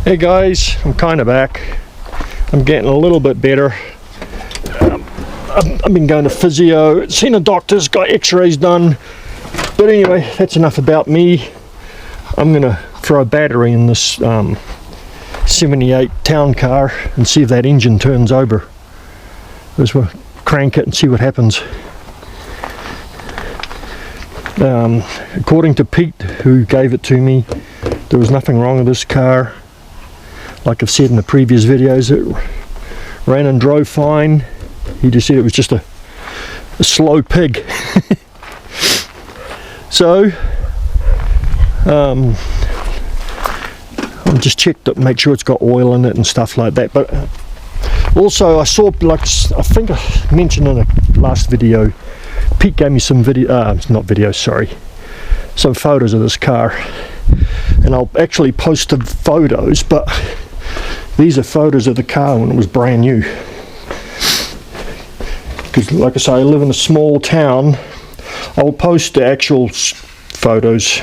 Hey guys, I'm kind of back. I'm getting a little bit better. I've been going to physio, seen a doctor's, got x-rays done. But anyway, that's enough about me. I'm going to throw a battery in this 78 town car and see if that engine turns over. Let's crank it and see what happens. According to Pete, who gave it to me, there was nothing wrong with this car. Like I've said in the previous videos, it ran and drove fine. He just said it was just a slow pig. So I'll just check to make sure it's got oil in it and stuff like that. But also I saw, like I think I mentioned in the last video, Pete gave me some some photos of this car, and I'll actually post the photos, but these are photos of the car when it was brand new. Because like I say, I live in a small town. I'll post the actual photos.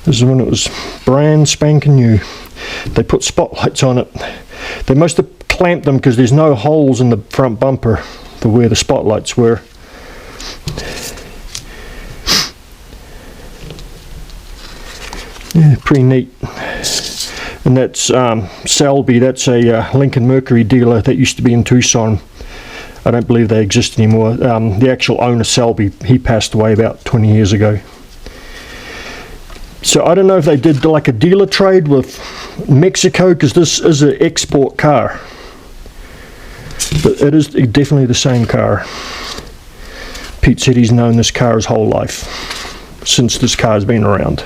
This is when it was brand spanking new. They put spotlights on it. They must have clamped them because there's no holes in the front bumper for where the spotlights were. Yeah, pretty neat. And that's Selby. That's a Lincoln Mercury dealer that used to be in Tucson. I don't believe they exist anymore. The actual owner, Selby, he passed away about 20 years ago. So I don't know if they did like a dealer trade with Mexico, because this is an export car. But it is definitely the same car. Pete said he's known this car his whole life, since this car's been around.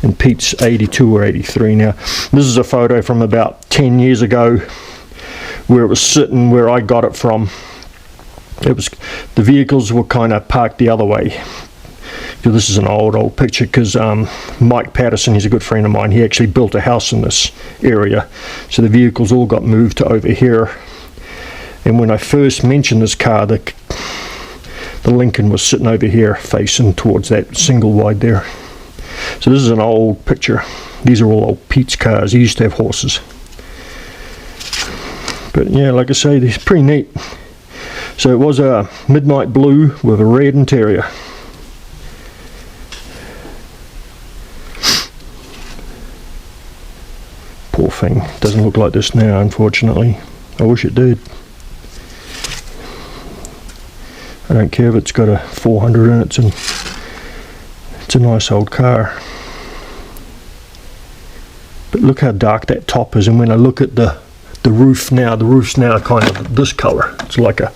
And Pete's 82 or 83 now. This is a photo from about 10 years ago where it was sitting where I got it from. The vehicles were kind of parked the other way. This is an old picture because Mike Patterson, he's a good friend of mine, he actually built a house in this area. So the vehicles all got moved to over here. And when I first mentioned this car, the Lincoln was sitting over here facing towards that single wide there. So this is an old picture. These are all old Pete's cars. He used to have horses. But yeah, like I say, they're pretty neat. So it was a midnight blue with a red interior. Poor thing. Doesn't look like this now, unfortunately. I wish it did. I don't care if it's got a 400 in it. It's a nice old car. But look how dark that top is, and when I look at the roof now, the roof's now kind of this color. It's like a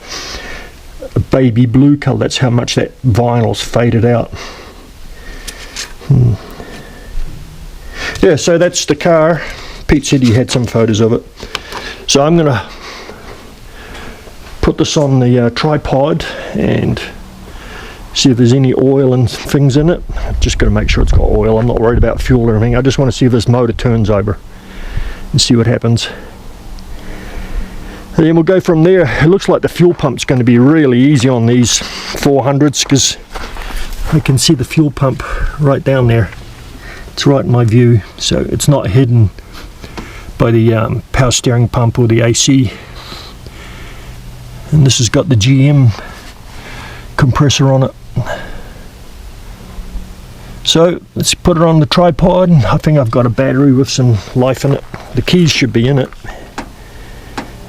baby blue color. That's how much that vinyl's faded out. Yeah, so that's the car. Pete said he had some photos of it. So I'm gonna put this on the tripod and see if there's any oil and things in it. Just got to make sure it's got oil. I'm not worried about fuel or anything. I just want to see if this motor turns over and see what happens. And then we'll go from there. It looks like the fuel pump's going to be really easy on these 400s because I can see the fuel pump right down there. It's right in my view, so it's not hidden by the power steering pump or the AC. And this has got the GM compressor on it. So let's put it on the tripod. I think I've got a battery with some life in it. The keys should be in it,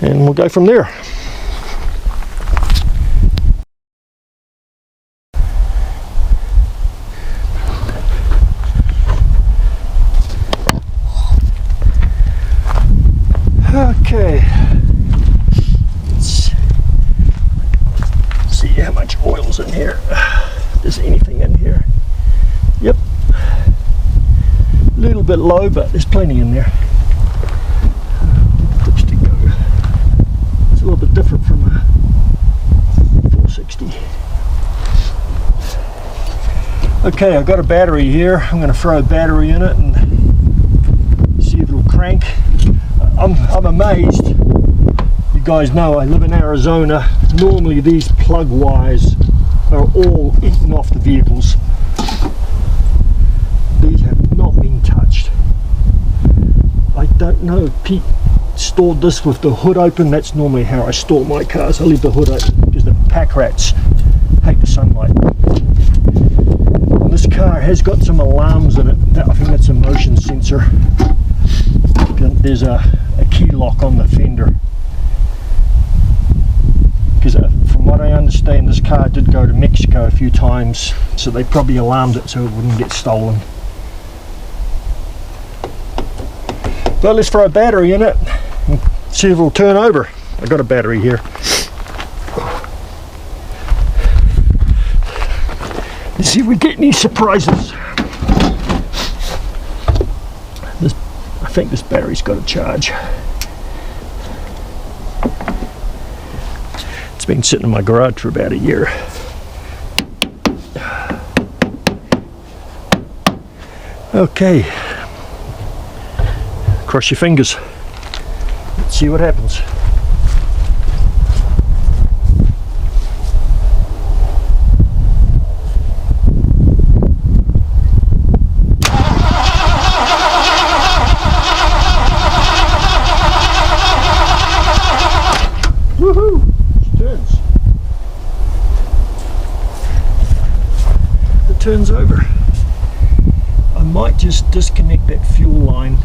and we'll go from there. Okay, let's see how much oil's in here. If there's anything in here. Yep, a little bit low, but there's plenty in there. Dipstick go. It's a little bit different from a 460. Okay, I've got a battery here. I'm going to throw a battery in it and see if it'll crank. I'm amazed. You guys know I live in Arizona. Normally these plug wires are all eaten off the vehicles. These have not been touched. I don't know if Pete stored this with the hood open. That's normally how I store my cars. I leave the hood open because the pack rats hate the sunlight. And this car has got some alarms in it. I think that's a motion sensor. There's a key lock on the fender. Because from what I understand, this car did go to Mexico a few times, so they probably alarmed it so it wouldn't get stolen. But let's throw a battery in it and see if it'll turn over. I got a battery here. Let's see if we get any surprises. I think this battery's got a charge. It's been sitting in my garage for about a year. Okay. Cross your fingers. Let's see what happens. Woohoo! It turns. It turns over. I might just disconnect that fuel line.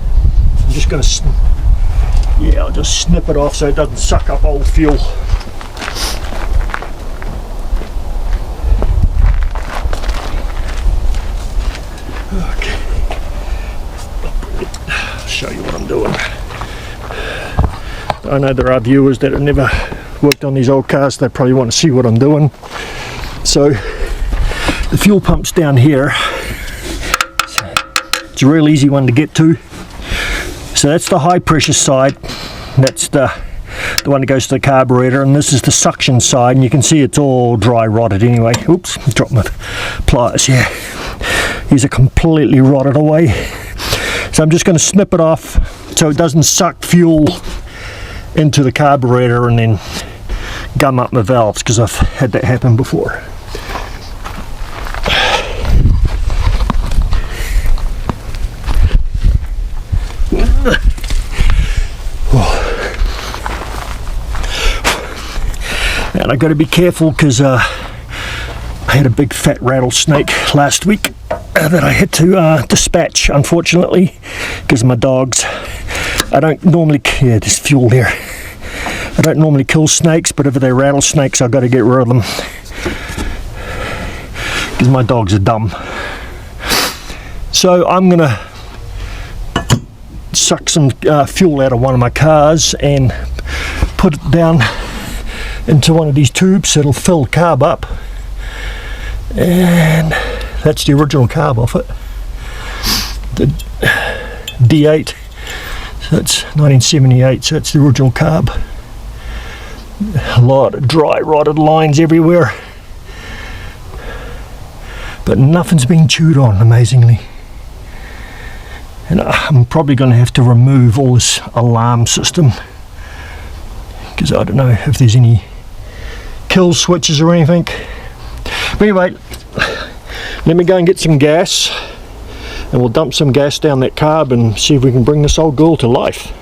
I'm just going to, I'll just snip it off so it doesn't suck up old fuel. Okay, I'll show you what I'm doing. I know there are viewers that have never worked on these old cars. They probably want to see what I'm doing. So the fuel pump's down here. It's a real easy one to get to. So that's the high pressure side. That's the one that goes to the carburetor, and this is the suction side, and you can see it's all dry rotted anyway. Oops, dropped my pliers here. These are completely rotted away. So I'm just going to snip it off so it doesn't suck fuel into the carburetor and then gum up my valves, because I've had that happen before. And I got to be careful because I had a big fat rattlesnake last week that I had to dispatch, unfortunately, because of my dogs. I don't normally, there's fuel there. I don't normally kill snakes, but if they're rattlesnakes, I've got to get rid of them because my dogs are dumb. So I'm gonna suck some fuel out of one of my cars and put it down into one of these tubes. It'll fill the carb up, and that's the original carb off it, the D8. So it's 1978, so it's the original carb. A lot of dry rotted lines everywhere, but nothing's been chewed on, amazingly. And I'm probably going to have to remove all this alarm system, because I don't know if there's any kill switches or anything. But anyway, let me go and get some gas, and we'll dump some gas down that carb and see if we can bring this old girl to life.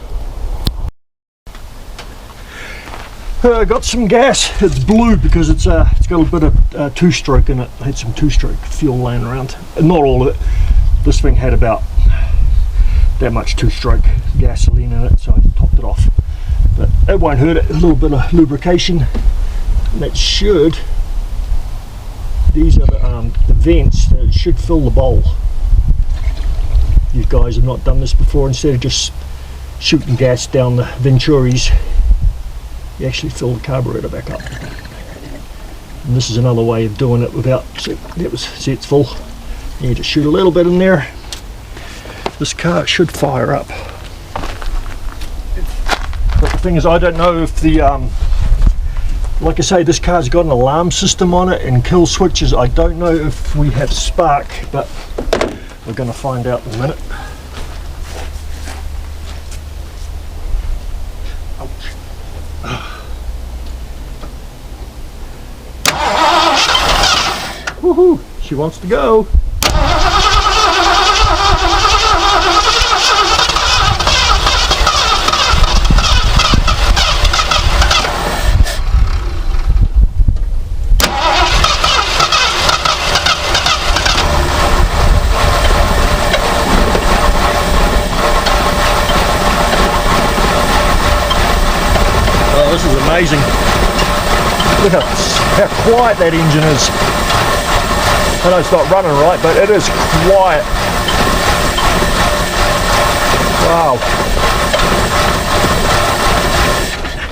I got some gas. It's blue because it's got a bit of two-stroke in it. I had some two-stroke fuel laying around. Not all of it. This thing had about that much two-stroke gasoline in it, so I topped it off. But it won't hurt it. A little bit of lubrication. And that should, these are the vents that should fill the bowl. You guys have not done this before. Instead of just shooting gas down the Venturis, you actually fill the carburetor back up. And this is another way of doing it without, see it's full. You just shoot a little bit in there. This car should fire up. But the thing is, I don't know if the like I say, this car's got an alarm system on it and kill switches. I don't know if we have spark, but we're going to find out in a minute. Woohoo! She wants to go. this is amazing. Look at how quiet that engine is. I know it's not running right, but it is quiet. Wow.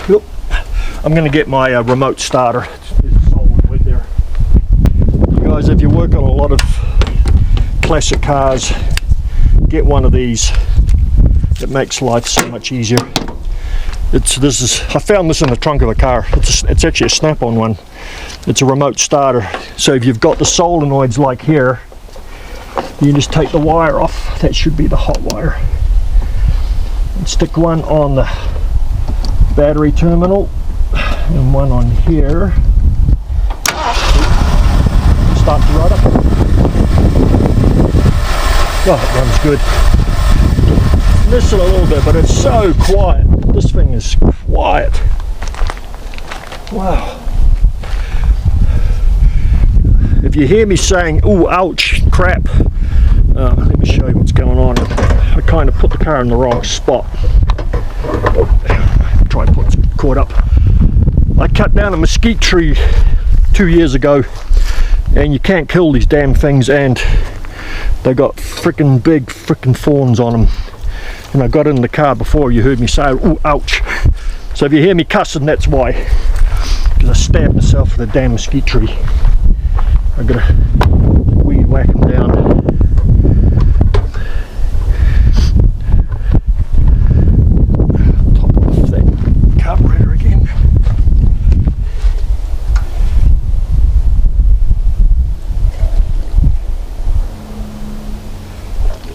Yep. I'm going to get my remote starter. There's a solid lid there. You guys, if you work on a lot of classic cars, get one of these. It makes life so much easier. I found this in the trunk of a car. It's actually a snap-on one. It's a remote starter. So if you've got the solenoids like here, you just take the wire off. That should be the hot wire. And stick one on the battery terminal and one on here. Start the rudder. Oh, it runs good. Listen a little bit, but it's so quiet. This thing is quiet. Wow. If you hear me saying, "Ooh, ouch, crap," let me show you what's going on. I kind of put the car in the wrong spot. Tripod's caught up. I cut down a mesquite tree 2 years ago, and you can't kill these damn things, and they got freaking big freaking thorns on them. And I got in the car before, you heard me say, "Ooh, ouch." So if you hear me cussing, that's why. Because I stabbed myself with a damn mesquite tree. I gotta weed whack them down. Top off that carburetor again.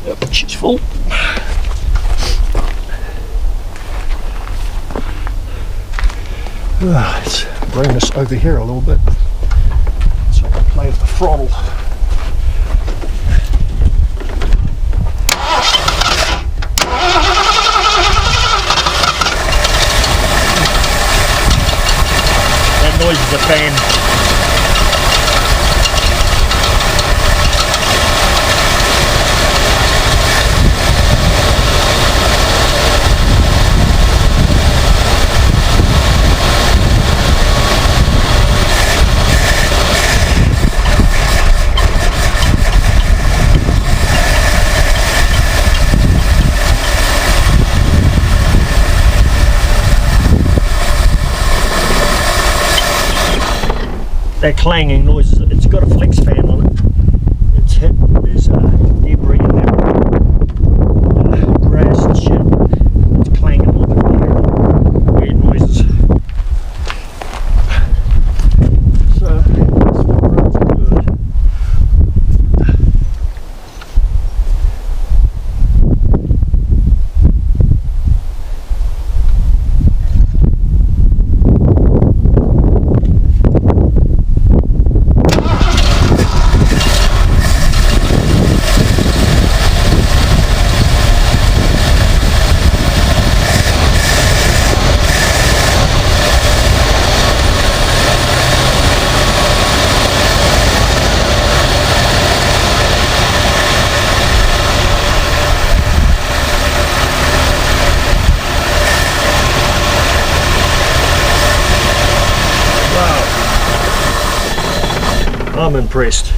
Yep, she's full. Let's bring this over here a little bit so I can play with the throttle. That noise is a fan. That clanging noise, it's got a flex fan on it. It's hit, there's debris in there, grass and shit. It's clanging all over here. Weird noises. So, this runs good. I'm impressed.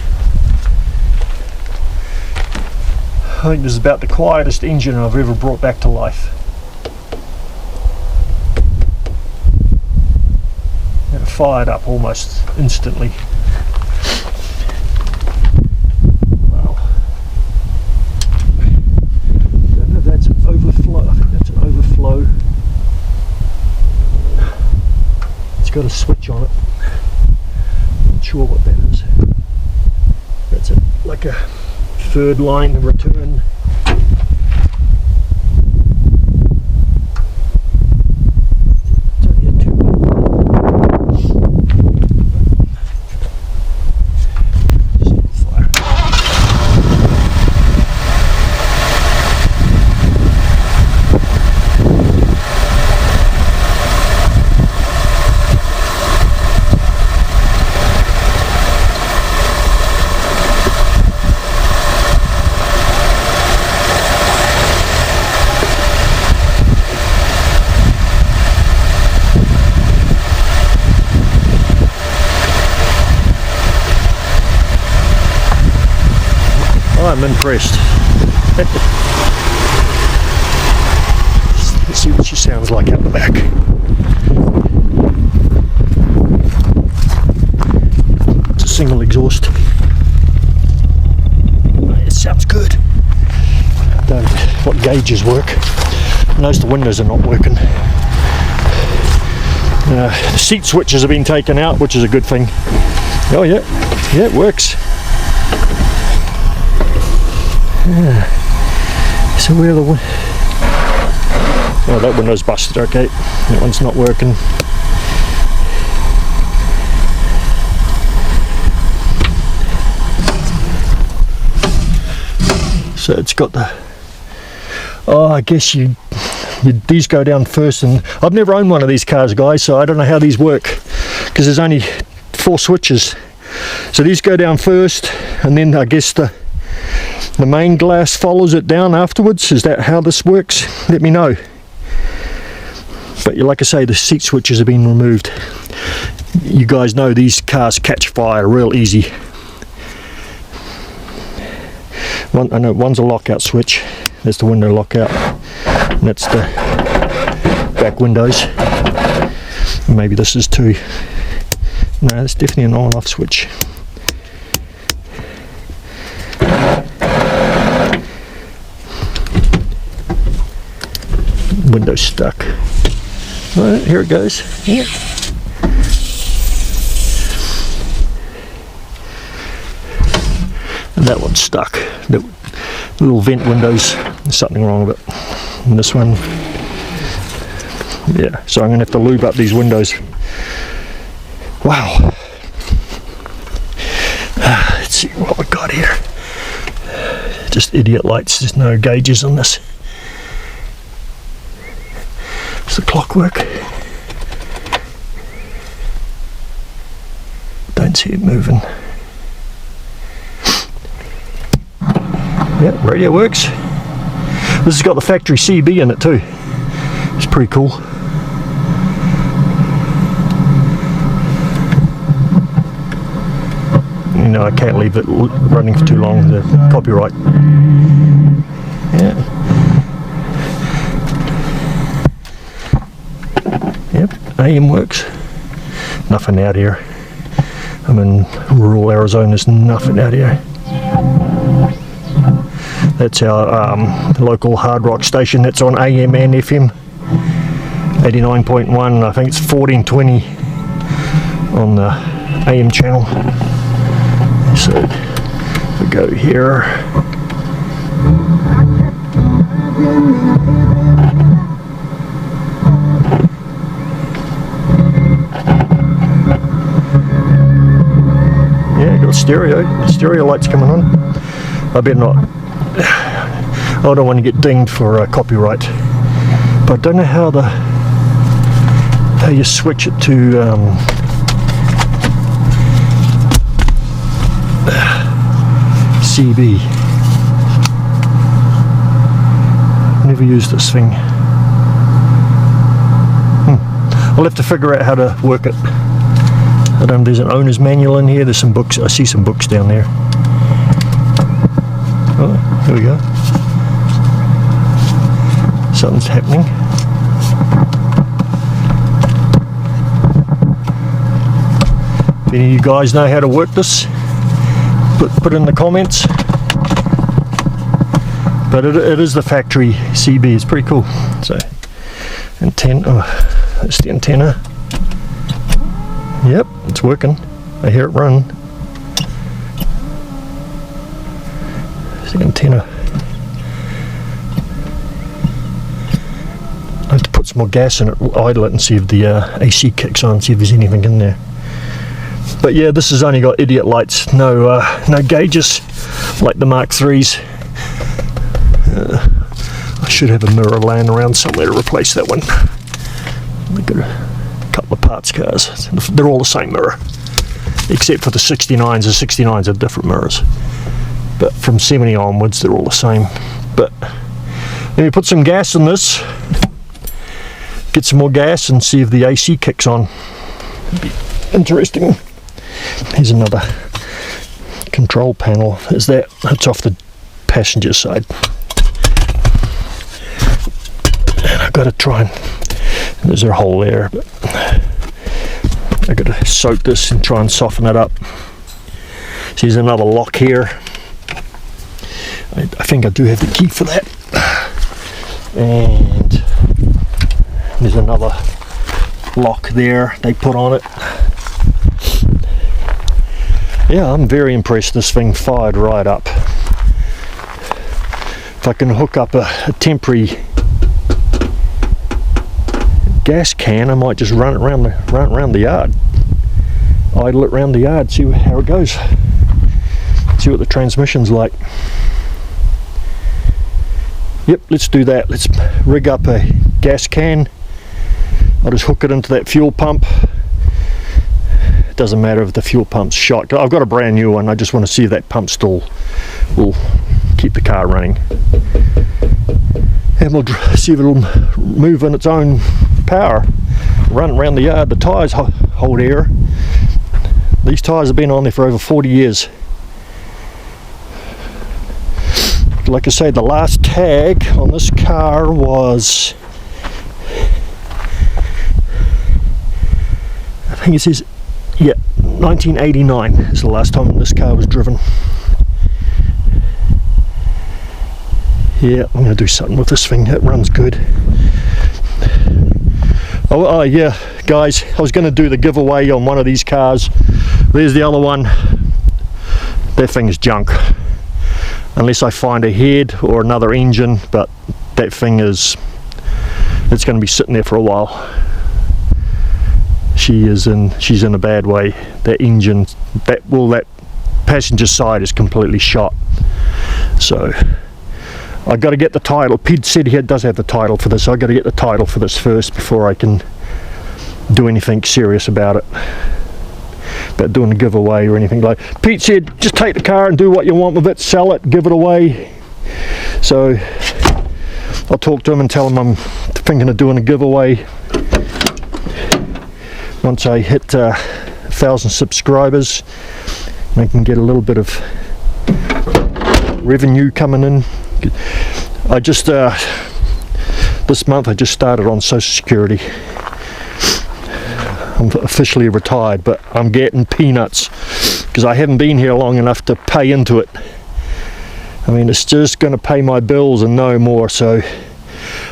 I think this is about the quietest engine I've ever brought back to life. And it fired up almost instantly. Wow. I don't know if that's an overflow. I think that's an overflow. It's got a switch on it. Not sure what that is. That's like a third line return. It's only a 2-button. Just fire. I'm impressed. Let's see what she sounds like out the back. It's a single exhaust. It sounds good. I don't know what gauges work. Notice the windows are not working. The seat switches have been taken out, which is a good thing. Oh yeah, it works. Yeah. So where the oh, that window's busted. Okay, that one's not working. So it's got the, oh, I guess these go down first, and I've never owned one of these cars, guys, so I don't know how these work, because there's only 4 switches. So these go down first, and then I guess the main glass follows it down afterwards. Is that how this works? Let me know. But like I say, the seat switches have been removed. You guys know these cars catch fire real easy. I know one's a lockout switch. That's the window lockout. And that's the back windows. Maybe this is too. No, that's definitely an on-off switch. Window's stuck. Alright, here it goes. Yeah. And that one's stuck. The little vent windows, there's something wrong with it. And this one, yeah, so I'm going to have to lube up these windows. Wow. Let's see what we got here. Just idiot lights, there's no gauges on this. It's the clockwork. Don't see it moving. Yeah, radio works. This has got the factory CB in it too. It's pretty cool. You know, I can't leave it running for too long, the copyright. Yeah. Yep, AM works. Nothing out here. I'm in rural Arizona, there's nothing out here. That's our local hard rock station. That's on AM and FM. 89.1, I think it's 1420 on the AM channel. So if we go here, yeah, got stereo lights coming on. I better not. I don't want to get dinged for copyright, but I don't know how you switch it to CB. Never used this thing. I'll have to figure out how to work it. There's an owner's manual in here. There's some books. I see some books down there. Oh, here we go. Something's happening. If any of you guys know how to work this, put in the comments. But it is the factory CB. It's pretty cool. So, antenna. Oh, that's the antenna. Yep, it's working. I hear it run. It's the antenna. I have to put some more gas in it, idle it, and see if the AC kicks on, see if there's anything in there. But yeah, this has only got idiot lights, no gauges like the Mark III's. I should have a mirror laying around somewhere to replace that one. I've got a couple of parts cars. They're all the same mirror, except for the 69s. The 69s have different mirrors, but from 70 onwards they're all the same. But let me put some gas in this, get some more gas, and see if the AC kicks on. It'd be interesting. Here's another control panel. It's off the passenger side. And I've got to try and, there's a hole there, but I've got to soak this and try and soften it up. So there's another lock here. I think I do have the key for that. And there's another lock there they put on it. Yeah, I'm very impressed. This thing fired right up. If I can hook up a temporary gas can, I might just run it around the yard. Idle it around the yard, see how it goes. See what the transmission's like. Yep, let's do that. Let's rig up a gas can. I'll just hook it into that fuel pump. It doesn't matter if the fuel pump's shot. I've got a brand new one. I just want to see if that pump still will keep the car running. And we'll see if it'll move on its own power. Run around the yard. The tyres hold air. These tyres have been on there for over 40 years. Like I say, the last tag on this car was, I think it says, yeah, 1989 is the last time this car was driven. Yeah, I'm going to do something with this thing. It runs good. Oh yeah, guys, I was going to do the giveaway on one of these cars. There's the other one. That thing is junk. Unless I find a head or another engine, but that thing is, it's going to be sitting there for a while. She's in a bad way. That engine, that passenger side is completely shot. So I got to get the title. Pete said he does have the title for this. I got to get the title for this first before I can do anything serious about it. About doing a giveaway or anything like. Pete said just take the car and do what you want with it, sell it, give it away. So I'll talk to him and tell him I'm thinking of doing a giveaway once I hit 1,000 subscribers. I can get a little bit of revenue coming in. I just this month I just started on Social Security. I'm officially retired, but I'm getting peanuts because I haven't been here long enough to pay into it. I mean, it's just going to pay my bills and no more. So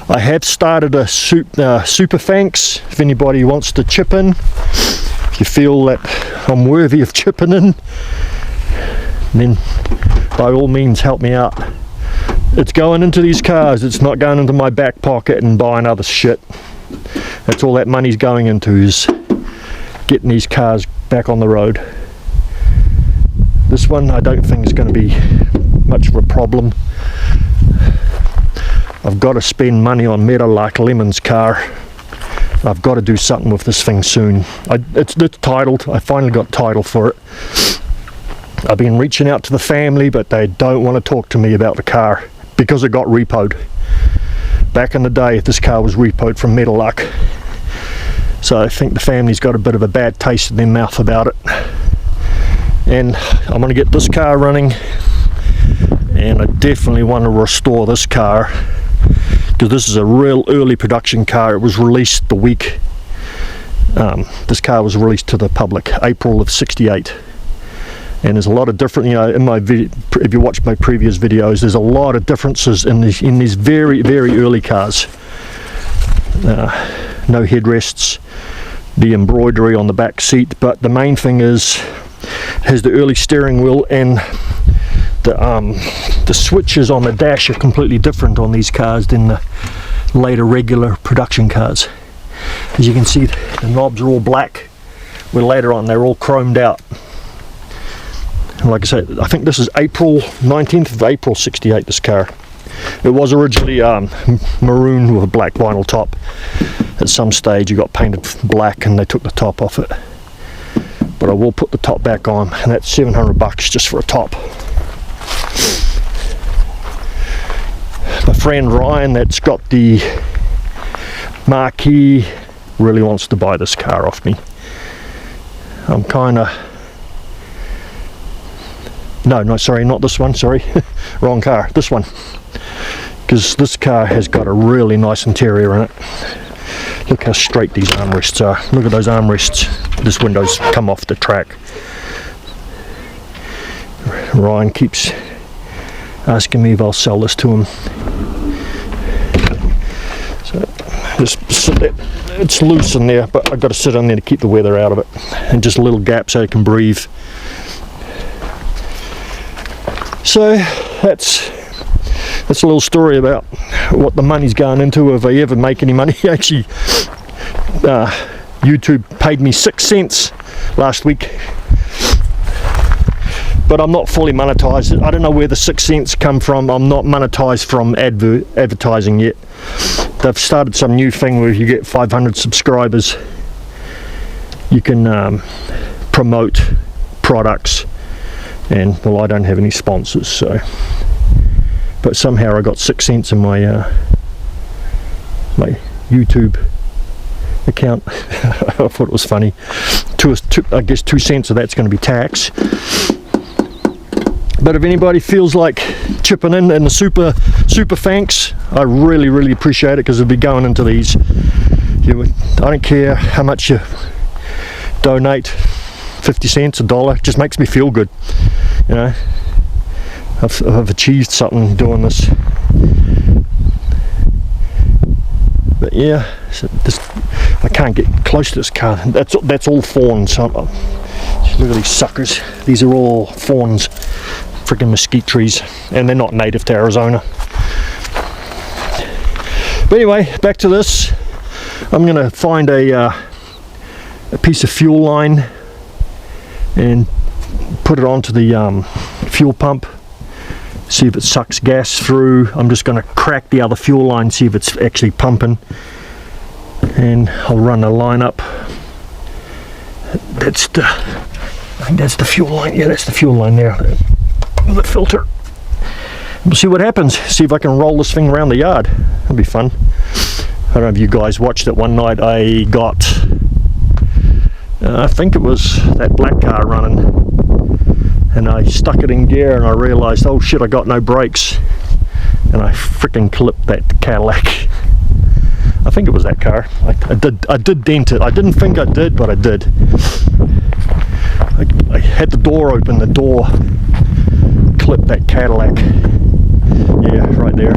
I have started a super thanks. If anybody wants to chip in, if you feel that I'm worthy of chipping in, then by all means help me out. It's going into these cars. It's not going into my back pocket and buying other shit. That's all that money's going into, is getting these cars back on the road. This one I don't think is going to be much of a problem. I've got to spend money on Meadowlark Lemon's car. I've got to do something with this thing soon. It's titled. I finally got title for it. I've been reaching out to the family, but they don't want to talk to me about the car because it got repoed. Back in the day, this car was repoed from Meadowlark. So I think the family's got a bit of a bad taste in their mouth about it. And I'm going to get this car running, and I definitely want to restore this car because this is a real early production car. It was released the week this car was released to the public, April of '68. And there's a lot of different, in my video, if you watch my previous videos, there's a lot of differences in these very, very early cars. No headrests, the embroidery on the back seat, but the main thing is it has the early steering wheel, and the switches on the dash are completely different on these cars than the later regular production cars. As you can see, the knobs are all black, where later on they're all chromed out. And like I said, I think this is April 19th of April '68, this car. It was originally maroon with a black vinyl top. At some stage it got painted black and they took the top off it. But I will put the top back on, and that's $700 just for a top. My friend Ryan, that's got the marquee, really wants to buy this car off me. I'm kind of No, sorry, not this one, sorry. Wrong car, this one. Because this car has got a really nice interior in it. Look how straight these armrests are. Look at those armrests. This window's come off the track. Ryan keeps asking me if I'll sell this to him. So just sit there. It's loose in there, but I've got to sit in there to keep the weather out of it. And just a little gap so it can breathe. So that's a little story about what the money's going into if I ever make any money. Actually, YouTube paid me 6 cents last week, but I'm not fully monetized. I don't know where the 6 cents come from. I'm not monetized from advertising yet. They've started some new thing where if you get 500 subscribers, you can promote products, and well, I don't have any sponsors, so. But somehow I got 6 cents in my my YouTube account. I thought it was funny. I guess 2 cents of that's going to be tax. But if anybody feels like chipping in the super thanks, I really appreciate it, because it'll be going into these. I don't care how much you donate, 50 cents, $1, it just makes me feel good, you know. I've achieved something doing this. But yeah, so I can't get close to this car. That's all fawns. Look at these suckers. These are all fawns, freaking mesquite trees, and they're not native to Arizona. But anyway, back to this. I'm going to find a piece of fuel line and put it onto the fuel pump. See if it sucks gas through. I'm just going to crack the other fuel line, see if it's actually pumping, and I'll run a line up. I think that's the fuel line. Yeah, that's the fuel line there. The filter. We'll see what happens. See if I can roll this thing around the yard. That'll be fun. I don't know if you guys watched it one night. I got, I think it was that black car running, and I stuck it in gear and I realized, oh shit, I got no brakes, and I freaking clipped that Cadillac. I think it was that car. I did dent it. I didn't think I did, but I did. I had the door open, the door clipped that Cadillac. Yeah, right there.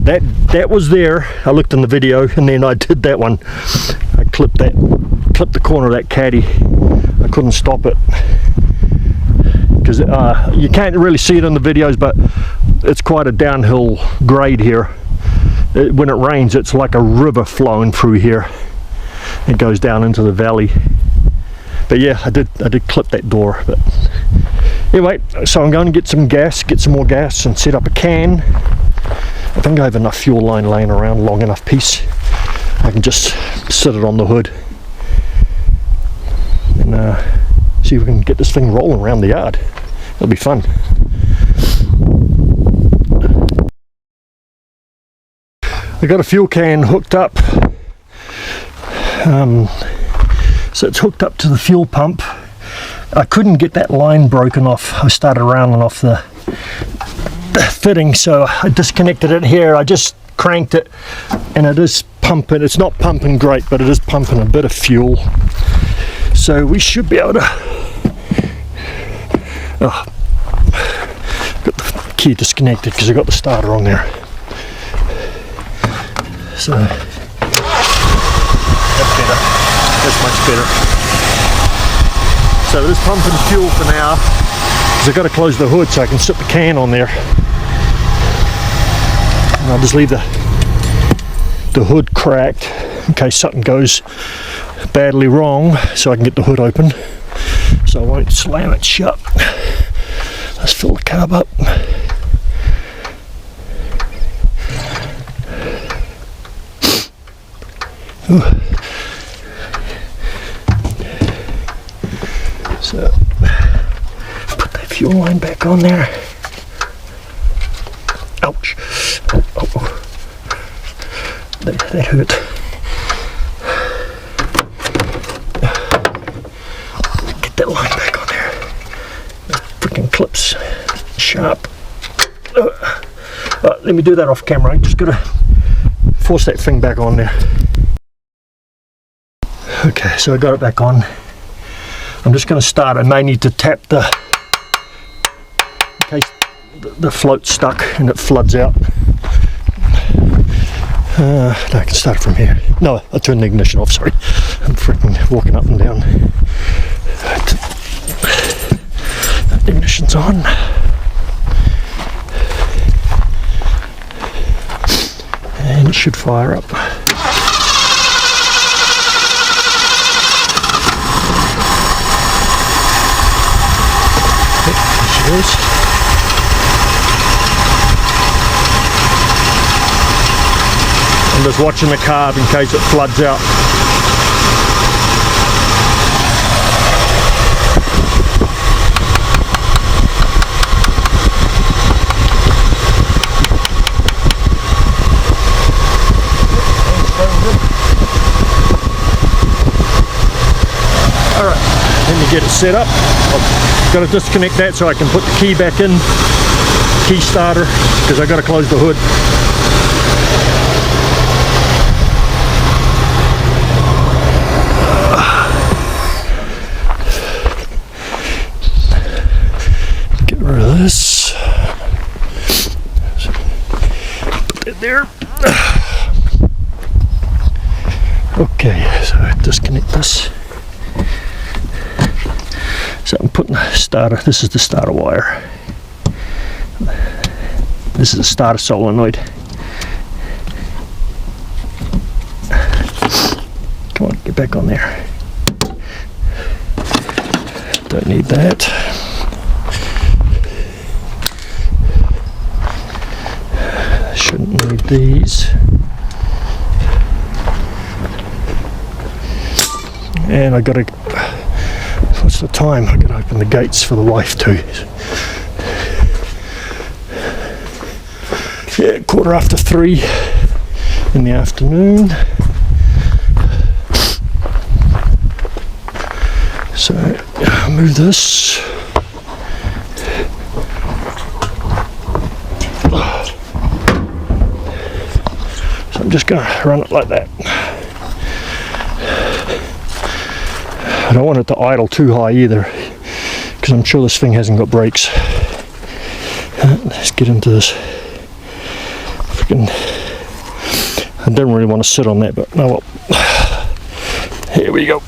That was there. I looked in the video, and then I did that one. I clipped the corner of that caddy. I couldn't stop it, because you can't really see it in the videos, but it's quite a downhill grade here. When it rains, it's like a river flowing through here. It goes down into the valley. But yeah, I did clip that door. But anyway, so I'm going to get some more gas, and set up a can. I think I have enough fuel line laying around, long enough piece. I can just sit it on the hood and see if we can get this thing rolling around the yard. It'll be fun. I got a fuel can hooked up, so it's hooked up to the fuel pump. I couldn't get that line broken off. I started rounding off the fitting, so I disconnected it here. I just cranked it, and it is pumping. It's not pumping great, but it is pumping a bit of fuel, so we should be able to. Oh, got the key disconnected because I got the starter on there. So that's better. That's much better. So it is pumping fuel for now, because I've got to close the hood so I can sit the can on there. And I'll just leave the hood cracked in case something goes badly wrong, so I can get the hood open, so I won't slam it shut. Let's fill the carb up. Ooh. So put that fuel line back on there. Ouch. Oh. That hurt. Get that line back on there. fucking clips sharp. Let me do that off camera. I just gotta force that thing back on there. Okay, so I got it back on. I'm just going to start. I may need to tap in case the float's stuck and it floods out. No, I can start it from here. No, I turned the ignition off, sorry. I'm freaking walking up and down. The ignition's on. And it should fire up. There she is. I'm just watching the carb in case it floods out. Alright, let me get it set up. I've got to disconnect that so I can put the key back in, key starter, because I've got to close the hood. Get rid of this. Put that there. Okay, so I disconnect this. So I'm putting the starter, this is the starter wire. This is a starter solenoid. Come on, get back on there. Don't need that. Shouldn't need these. And I gotta, what's the time? I gotta open the gates for the wife too. Yeah, 3:15 in the afternoon. So I'll move this. So I'm just gonna run it like that. I don't want it to idle too high either, because I'm sure this thing hasn't got brakes. Let's get into this. Freaking, I don't really want to sit on that, but no, well, here we go.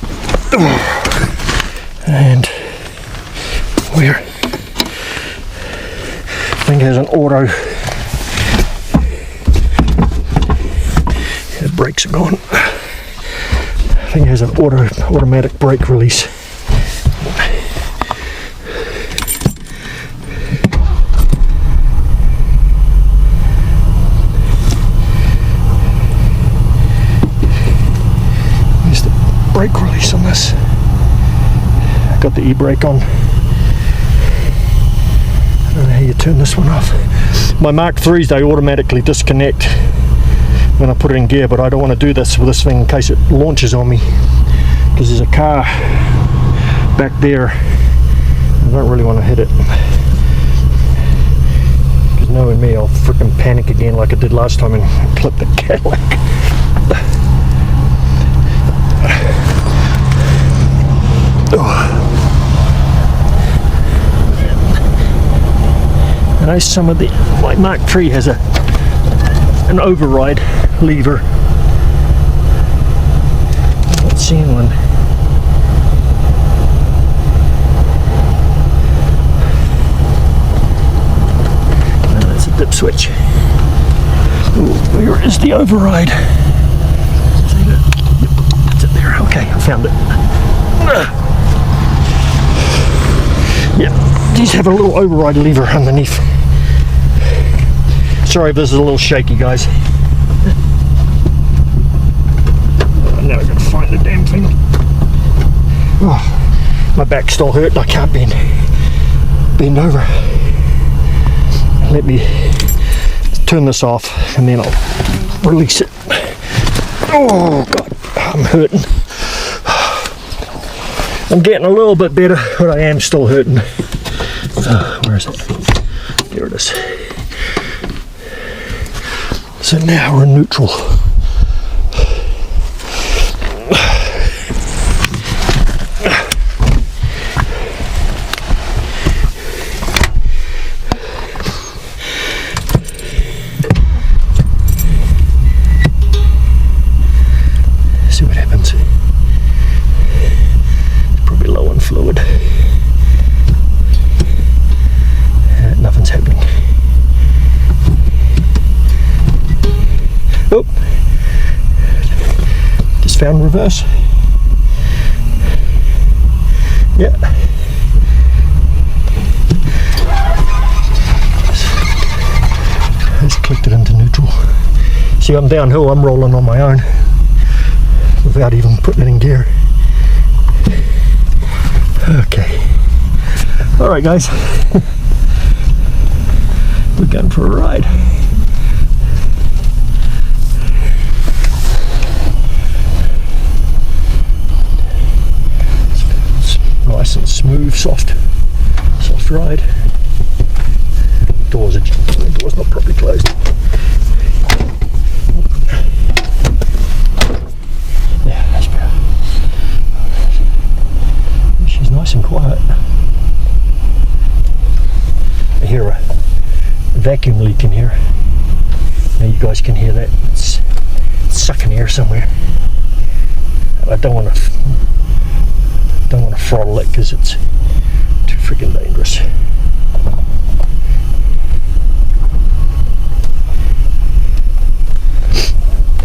And where? Thing has an auto. The brakes are gone. Thing has an automatic brake release. There's the brake release on this. Got the e-brake on. I don't know how you turn this one off. My Mark 3s, they automatically disconnect when I put it in gear, but I don't want to do this with this thing in case it launches on me, because there's a car back there. I don't really want to hit it, because knowing me, I'll freaking panic again like I did last time and flip the Cadillac. I know some of the, my Mark III has an override lever. I'm not seeing one. No, that's a dip switch. Ooh, where is the override? See that? Yep, it's it there. Okay, I found it. Yeah, these have a little override lever underneath. Sorry if this is a little shaky, guys. Now I've got to find the damn thing. Oh, my back's still hurting. I can't bend over. Let me turn this off and then I'll release it. Oh God, I'm hurting. I'm getting a little bit better, but I am still hurting. Where is it? Here it is. So now we're in neutral. See what happens. It's probably low on fluid. Nothing's happening. Oh, just found reverse. Yeah. Just clicked it into neutral. See, I'm downhill, I'm rolling on my own without even putting it in gear. Okay. Alright guys. We're going for a ride. It's nice and smooth, soft ride. Doors not properly closed. Yeah, that's better. She's nice and quiet. I hear a vacuum leak in here. Now you guys can hear that. It's sucking air somewhere. I don't want to throttle it because it's too freaking dangerous.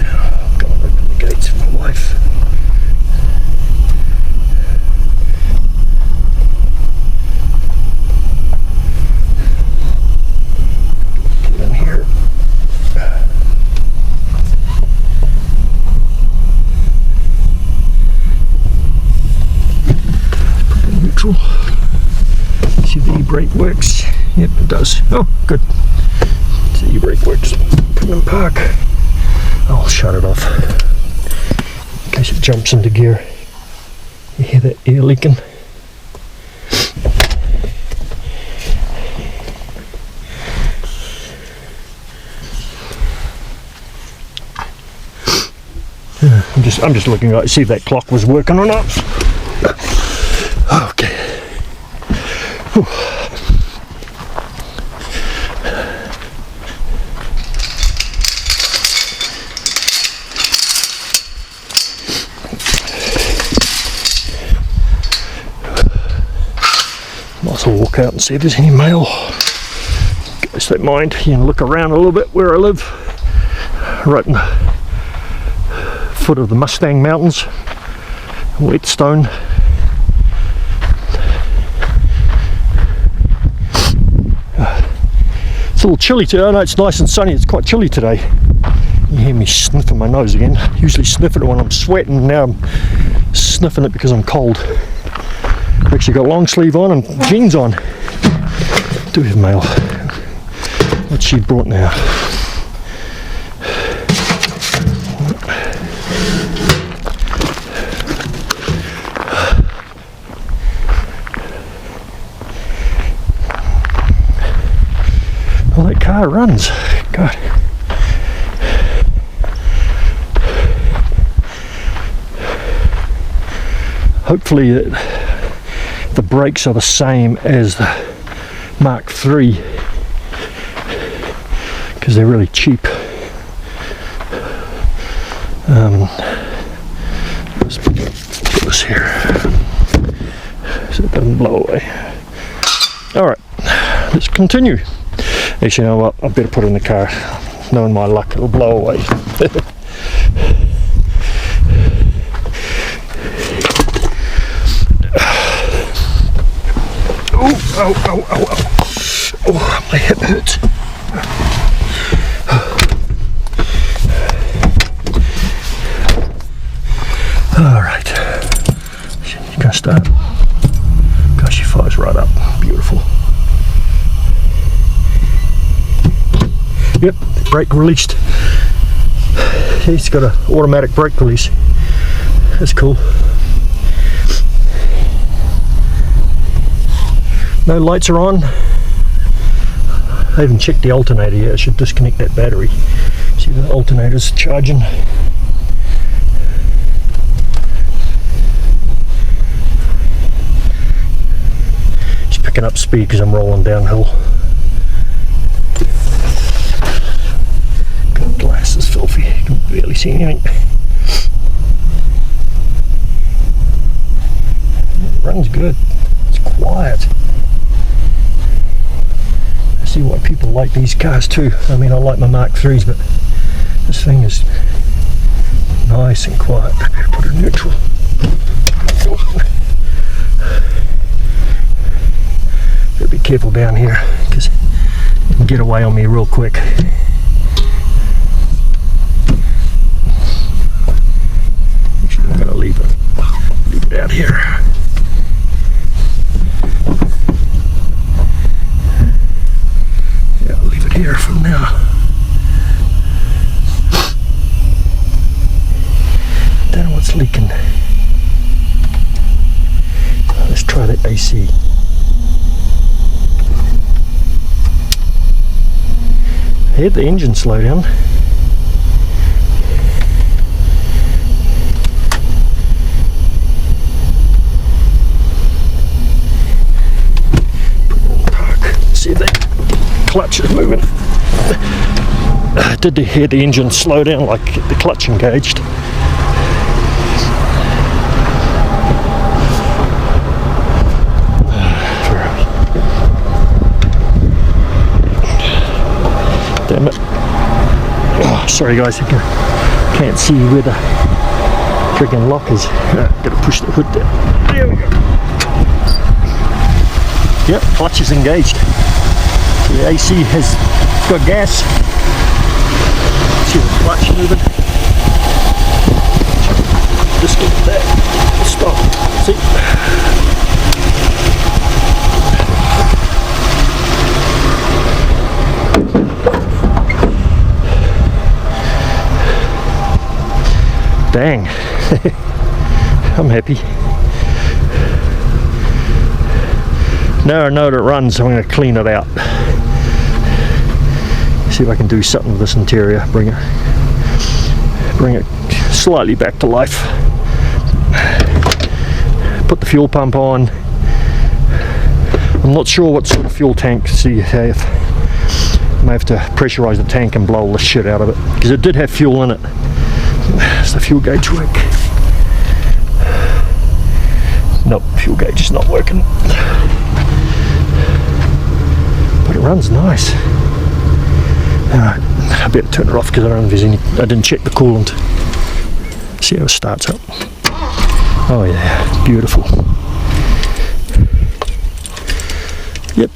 I'm going to open the gates for my wife. See if the e-brake works. Yep, it does. Oh, good. See, the e-brake works. Put it in park. I'll shut it off in case it jumps into gear. You hear that air leaking? I'm just looking at see if that clock was working or not. Okay. Whew. Might as well walk out and see if there's any mail. Guys don't mind. You can look around a little bit where I live. Right in the foot of the Mustang Mountains, Whetstone. It's a little chilly today. I know it's nice and sunny. It's quite chilly today. You hear me sniffing my nose again. Usually sniffing it when I'm sweating. Now I'm sniffing it because I'm cold. I've actually got long sleeve on and jeans on. Do have mail. What's she brought now? Well, that car runs. God. Hopefully the brakes are the same as the Mark III because they're really cheap. Let's put this here so it doesn't blow away. Alright, let's continue. Actually, you know what? I better put it in the car. Knowing my luck, it'll blow away. Oh, my hip hurts. Alright. You can start. Gosh, she fires right up. Beautiful. Yep, brake released. It's got an automatic brake release. That's cool. No lights are on. I haven't checked the alternator yet. I should disconnect that battery. See, the alternator's charging. Just picking up speed because I'm rolling downhill. God, glass is filthy. You can barely see anything. It runs good. It's quiet. I see why people like these cars too. I mean, I like my Mark IIIs, but this thing is nice and quiet. I better put it in neutral. Gotta be careful down here because it can get away on me real quick. Actually, I'm gonna leave it out here. Yeah, I'll leave it here for now. Don't know what's leaking. Let's try the AC. I heard the engine slow down. Put it in park. See if that clutch is moving. I did hear the engine slow down, like the clutch engaged. Damn it. Oh, sorry guys, I can't see where the friggin' lock is. Gotta push the hood down. There we go. Yep, clutch is engaged. So the AC has got gas. See the clutch moving. Just get that. Stop. See? Dang. I'm happy. Now I know that it runs, I'm going to clean it out. See if I can do something with this interior. Bring it slightly back to life. Put the fuel pump on. I'm not sure what sort of fuel tank. See if I may have to pressurize the tank and blow all the shit out of it, because it did have fuel in it. Does the fuel gauge work? Nope, fuel gauge is not working. But it runs nice. I better turn it off because I don't know if there's any. I didn't check the coolant. See how it starts up. Oh yeah, beautiful. Yep.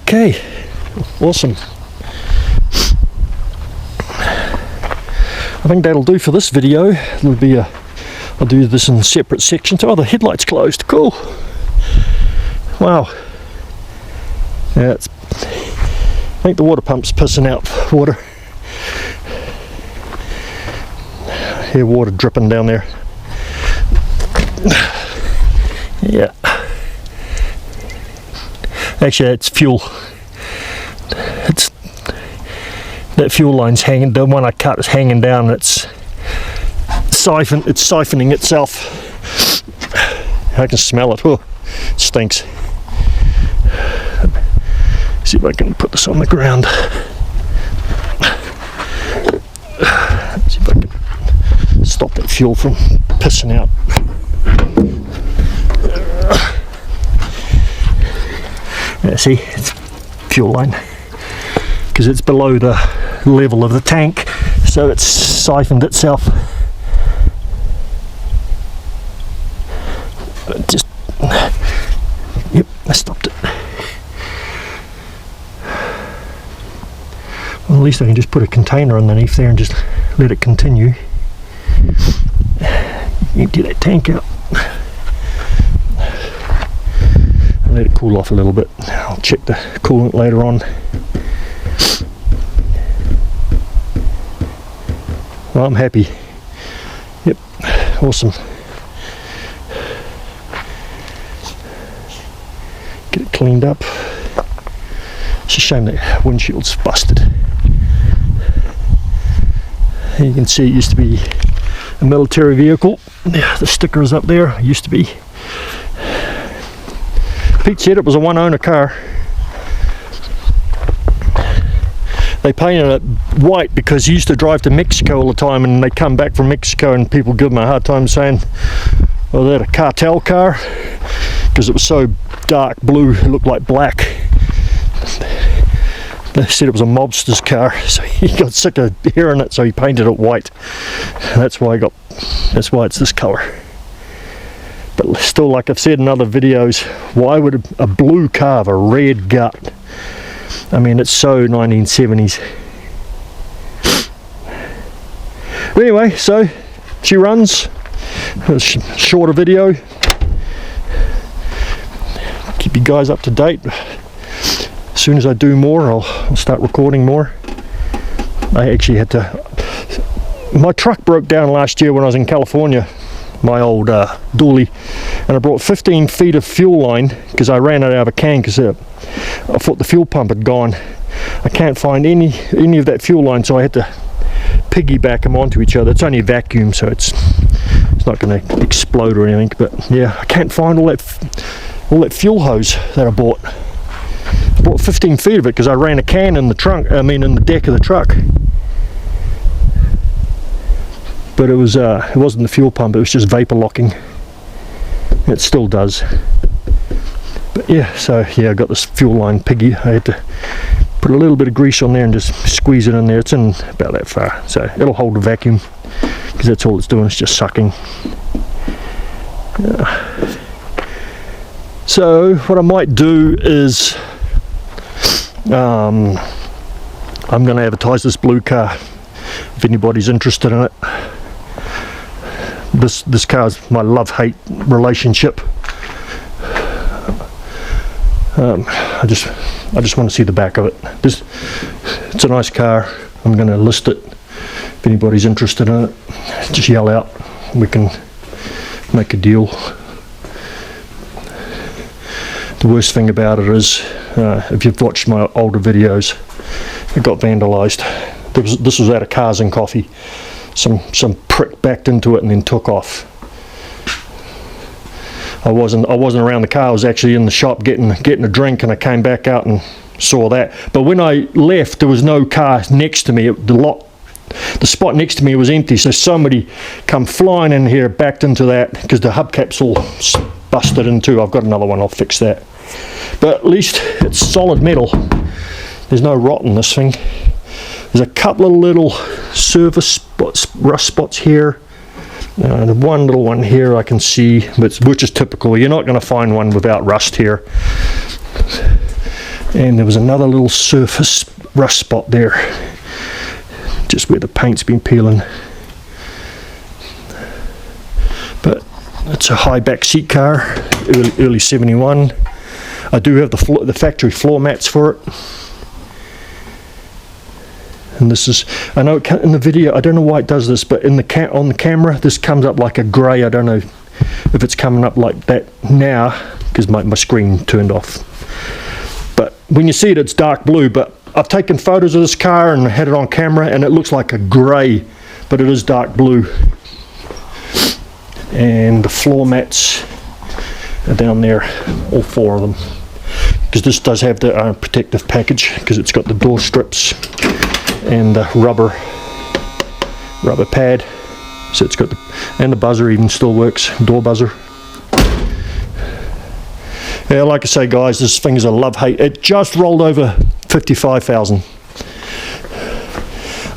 Okay, awesome. I think that'll do for this video. There'll be I'll do this in separate sections. Oh, the headlight's closed. Cool. Wow. Yeah, I think the water pump's pissing out water. Hear water dripping down there. Yeah. Actually, it's fuel. That fuel line's hanging. The one I cut is hanging down. It's siphoning itself. I can smell it. Oh, it stinks. See if I can put this on the ground. See if I can stop that fuel from pissing out. Yeah, see, it's fuel line, because it's below the level of the tank, so it's siphoned itself. Just, yep, I stopped it. Well, at least I can just put a container underneath there and just let it continue. Empty that tank out. Let it cool off a little bit. I'll check the coolant later on. Well, I'm happy. Yep, awesome. cleaned up. It's a shame that windshield's busted. You can see it used to be a military vehicle. Yeah, the sticker is up there. It used to be. Pete said it was a one-owner car. They painted it white because he used to drive to Mexico all the time, and they come back from Mexico and people give him a hard time saying, well, they're a cartel car, because it was so dark blue, it looked like black. They said it was a mobster's car, so he got sick of hearing it, so he painted it white. And that's why it's this colour. But still, like I've said in other videos, why would a blue car have a red gut? I mean, it's so 1970s. Anyway, so she runs. A shorter video. Keep you guys up to date. As soon as I do more, I'll start recording more. I actually had to... My truck broke down last year when I was in California, my old dually, and I brought 15 feet of fuel line because I ran it out of a can because I thought the fuel pump had gone. I can't find any of that fuel line, so I had to piggyback them onto each other. It's only a vacuum, so it's not going to explode or anything. But yeah, I can't find all that fuel hose that I bought. I bought 15 feet of it because I ran a can in the trunk. I mean, in the deck of the truck. But it wasn't the fuel pump. It was just vapor locking. It still does. But yeah, so yeah, I got this fuel line piggy. I had to put a little bit of grease on there and just squeeze it in there. It's in about that far, so it'll hold the vacuum because that's all it's doing. It's just sucking. Yeah. So what I might do is I'm going to advertise this blue car if anybody's interested in it. This car is my love-hate relationship. I just want to see the back of it. It's a nice car. I'm going to list it. If anybody's interested in it, just yell out. We can make a deal. The worst thing about it is, if you've watched my older videos, it got vandalised. This was out of Cars and Coffee. Some prick backed into it and then took off. I wasn't around the car. I was actually in the shop getting a drink, and I came back out and saw that. But when I left, there was no car next to me. The spot next to me was empty. So somebody come flying in here, backed into that because the hubcap's all busted in two. I've got another one. I'll fix that. But at least it's solid metal. There's no rot in this thing. There's a couple of little surface spots, rust spots here. One little one here I can see, which is typical. You're not going to find one without rust here. And there was another little surface rust spot there, just where the paint's been peeling. But it's a high back seat car, early 71. I do have the factory floor mats for it. And this is, I know in the video, I don't know why it does this, but on the camera, this comes up like a grey. I don't know if it's coming up like that now, because my screen turned off. But when you see it, it's dark blue. But I've taken photos of this car and had it on camera, and it looks like a grey, but it is dark blue. And the floor mats are down there, all four of them. Because this does have the protective package, because it's got the door strips and the rubber pad, so it's got and the buzzer even still works, door buzzer. Yeah, like I say, guys, this thing is a love-hate. It just rolled over 55,000.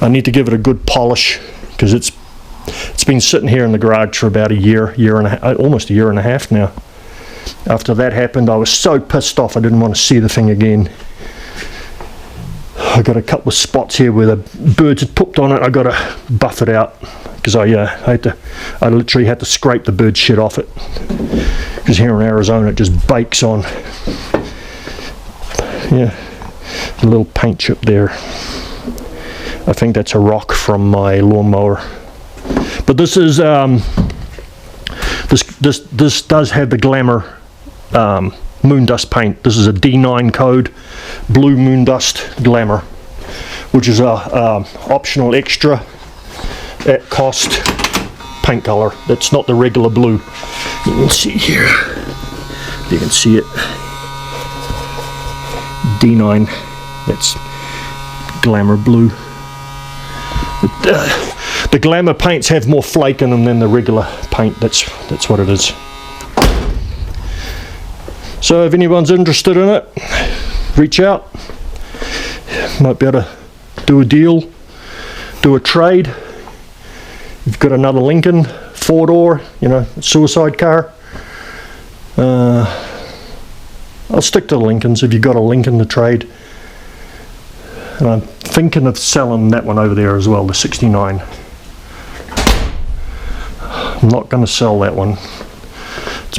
I need to give it a good polish because it's been sitting here in the garage for about a year and a half, almost a year and a half now. After that happened, I was so pissed off I didn't want to see the thing again. I got a couple of spots here where the birds had pooped on it. I got to buff it out because I literally had to scrape the bird shit off it, because here in Arizona it just bakes on. Yeah, a little paint chip there. I think that's a rock from my lawnmower. But this is this does have the glamour Moondust paint. This is a D9 code, blue Moondust Glamour, which is a optional extra at cost paint color. That's not the regular blue. You can see here, you can see it, D9, that's Glamour blue. The Glamour paints have more flake in them than the regular paint. That's what it is. So if anyone's interested in it, reach out. Might be able to do a deal, do a trade. You've got another Lincoln 4-door, you know, suicide car. I'll stick to the Lincolns if you've got a Lincoln to trade. And I'm thinking of selling that one over there as well, the 69. I'm not going to sell that one.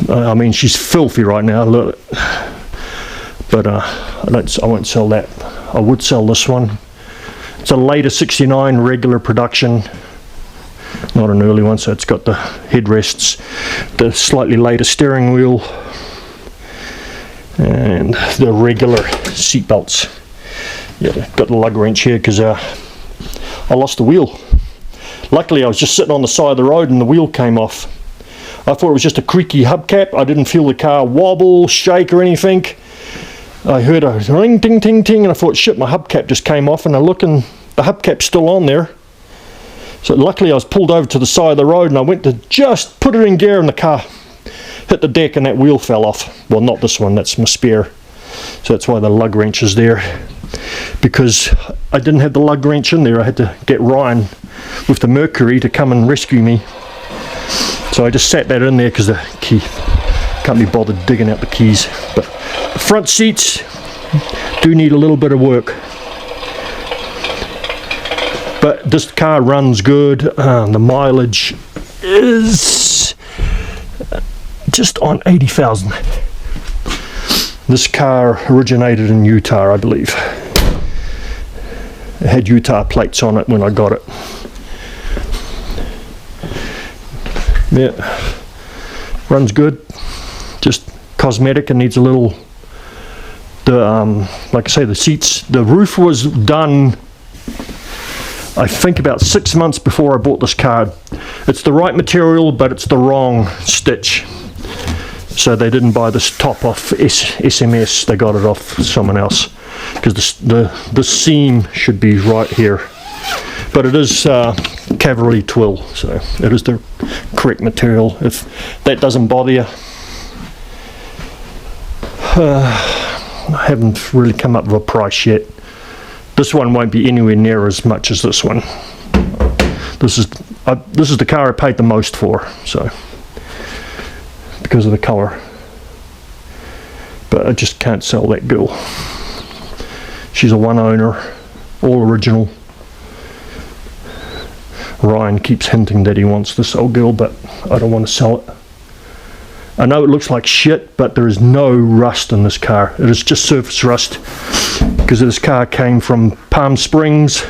I mean, she's filthy right now, look. But I won't sell that. I would sell this one. It's a later 69 regular production, not an early one, so it's got the headrests, the slightly later steering wheel, and the regular seat belts. Yeah, got the lug wrench here because I lost the wheel. Luckily I was just sitting on the side of the road and the wheel came off. I thought it was just a creaky hubcap. I didn't feel the car wobble, shake or anything. I heard a ring, ting, ting, ting, and I thought, shit, my hubcap just came off, and I look and the hubcap's still on there. So luckily I was pulled over to the side of the road and I went to just put it in gear and the car hit the deck and that wheel fell off. Well, not this one, that's my spare. So that's why the lug wrench is there. Because I didn't have the lug wrench in there, I had to get Ryan with the Mercury to come and rescue me. So I just sat that in there because the key, can't be bothered digging out the keys. But the front seats do need a little bit of work. But this car runs good. The mileage is just on 80,000. This car originated in Utah, I believe. It had Utah plates on it when I got it. Yeah, runs good. Just cosmetic and needs a little. Like I say, the seats. The roof was done, I think, about 6 months before I bought this car. It's the right material, but it's the wrong stitch. So they didn't buy this top off SMS. They got it off someone else because the seam should be right here. But it is cavalry twill, so it is the correct material. If that doesn't bother you, I haven't really come up with a price yet. This one won't be anywhere near as much as this one. This is the car I paid the most for, so because of the colour. But I just can't sell that girl. She's a one owner, all original. Ryan keeps hinting that he wants this old girl, but I don't want to sell it. I know it looks like shit, but there is no rust in this car. It is just surface rust because this car came from Palm Springs.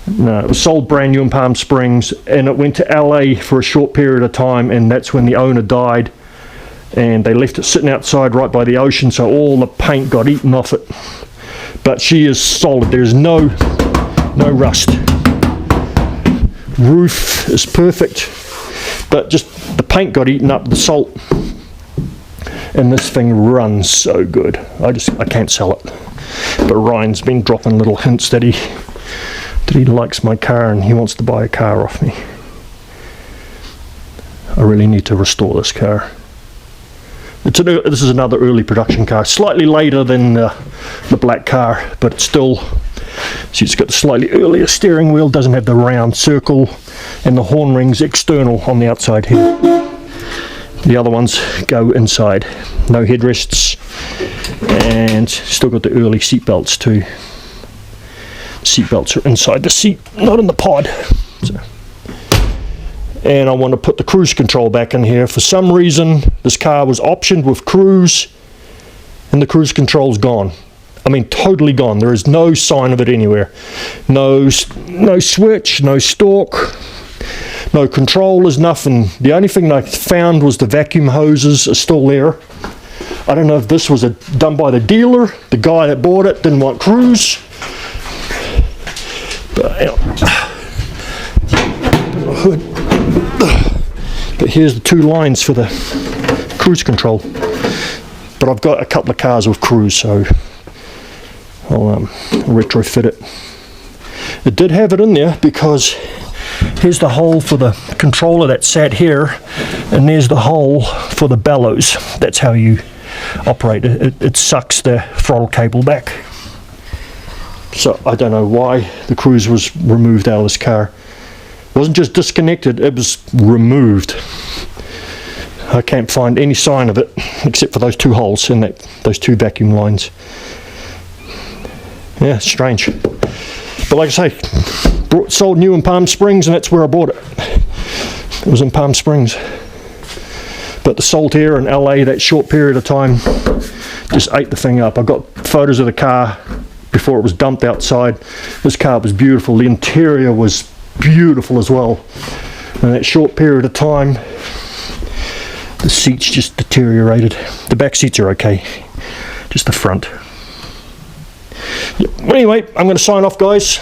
No, it was sold brand new in Palm Springs, and it went to LA for a short period of time, and that's when the owner died, and they left it sitting outside right by the ocean, so all the paint got eaten off it. But she is solid. There's no rust. Roof is perfect, but just the paint got eaten up, the salt, and this thing runs so good. I can't sell it. But Ryan's been dropping little hints that he likes my car and he wants to buy a car off me. I really need to restore this car. This is another early production car, slightly later than the black car, but it's still. See, it's got the slightly earlier steering wheel, doesn't have the round circle, and the horn rings external on the outside here. The other ones go inside. No headrests, and still got the early seat belts too. Seat belts are inside the seat, not in the pod. So. And I want to put the cruise control back in here. For some reason, this car was optioned with cruise, and the cruise control's gone. I mean, totally gone. There is no sign of it anywhere. No switch, no stalk, no controllers, nothing. The only thing I found was the vacuum hoses are still there. I don't know if this was done by the dealer. The guy that bought it didn't want cruise. But, but here's the 2 lines for the cruise control. But I've got a couple of cars with cruise, so I'll retrofit it. It did have it in there because here's the hole for the controller that sat here, and there's the hole for the bellows. That's how you operate it. It sucks the throttle cable back. So I don't know why the cruise was removed out of this car. It wasn't just disconnected, it was removed. I can't find any sign of it except for those 2 holes in those 2 vacuum lines. Yeah, strange. But like I say, sold new in Palm Springs, and that's where I bought it. It was in Palm Springs. But the salt air in LA, that short period of time, just ate the thing up. I got photos of the car before it was dumped outside. This car was beautiful. The interior was beautiful as well. In that short period of time, the seats just deteriorated. The back seats are okay, just the front. Yep. Anyway, I'm going to sign off, guys.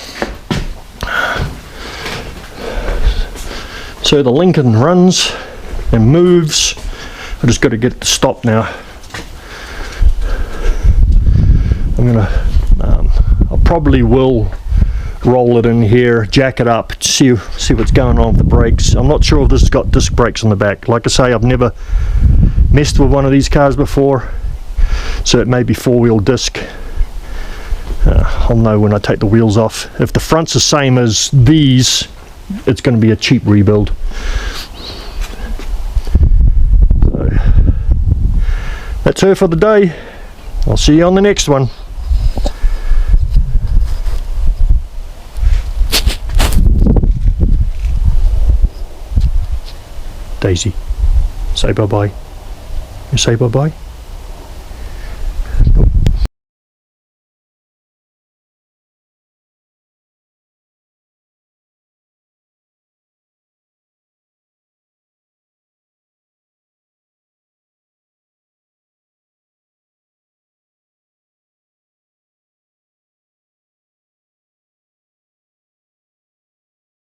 So the Lincoln runs and moves. I just got to get it to stop now. I probably will roll it in here, jack it up, see what's going on with the brakes. I'm not sure if this has got disc brakes on the back. Like I say, I've never messed with one of these cars before, so it may be 4-wheel disc. I'll know when I take the wheels off. If the front's the same as these, it's going to be a cheap rebuild. So that's her for the day. I'll see you on the next one. Daisy, say bye-bye. You say bye-bye?